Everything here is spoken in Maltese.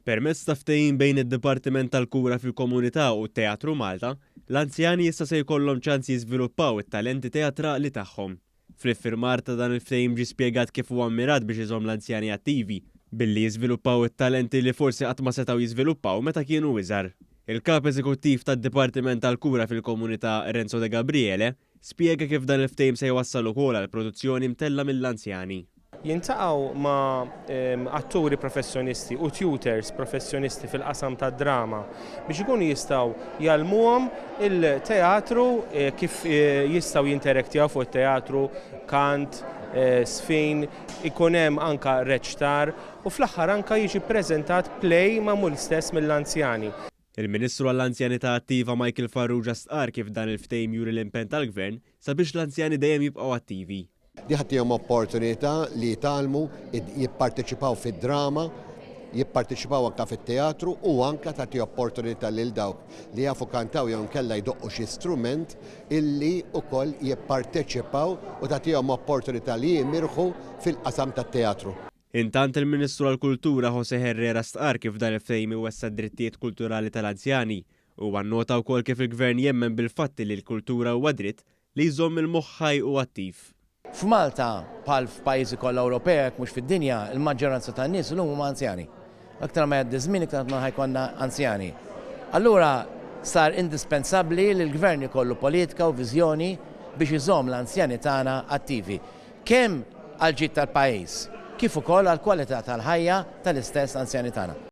Permezz ta' ftehim bejn id-Dipartiment tal-Kura fil-Komunità u Teatru Malta, l-anzjani issa se jkollhom ċans jiżviluppaw it-talenti teatrali tagħhom. Fl-iffirmar ta' dan il-ftehim ġie spjegat kif huwa mmirat biex iżomm l-anzjani attivi billi jiżviluppaw it-talenti li forsi qatt ma setgħu jiżviluppaw meta kienu iżgħar. Il-kap eżekuttiv tad-Dipartiment tal-Kura fil-Komunità Renzo De Gabriele spjega kif dan il-ftehim se jwassal ukoll għal produzzjoni mtella mill-anzjani. Jintaqgħu ma' atturi professjonisti u tutors professjonisti fil-qasam tad-drama biex ikunu jistgħu jgħallmuhom il-teatru kif jistgħu jinteraktjaw fuq it-teatru, kant, sfin, ikun hemm anke reċtar u fl-aħħar anke jiġi ppreżentat play magħmul stess mill-anzjani. Il-Ministru għall-Anzjanità Attiva Michael Farrugia stqarr kif dan il-ftehim juri l-impenn tal-Gvern sabiex l-anzjani dejjem jibqgħu attivi. Diħattijom opportunità li jitalmu, jipparteċipaw fid-drama, jipparteċipaw anka fit-teatru u anka tagħti opportunità lil dawk li jafu kantaw jew nkella jdoqqu xi strument illi wkoll jipparteċipaw u tagħtihom opportunità li jimirħu fil-qasam tat-teatru. Intant il-Ministru għall-Kultura José Herrera stqarr kif dan il-ftehim iwessa d-drittijiet kulturali tal-anzjani u annota wkoll kif il-Gvern jemmen bil-fatti li l-kultura huwa dritt li jżomm il-moħħ ħaj u attiv. F'Malta, bħal f'pajjiżi kollha Ewropea, mhux fid-dinja, il-maġġoranza tan-nies illum huma anzjani. Aktar ma jgħaddi żmien iktar ma ħajkonna anzjani. Allura sar indispensabbli li l-Gvern ikollu politika u viżjoni biex iżomm l-anzjani tagħna attivi. Kemm għal ġid tal-pajjiż, kif ukoll għall kwalità tal-ħajja tal-istess anzjani tagħna.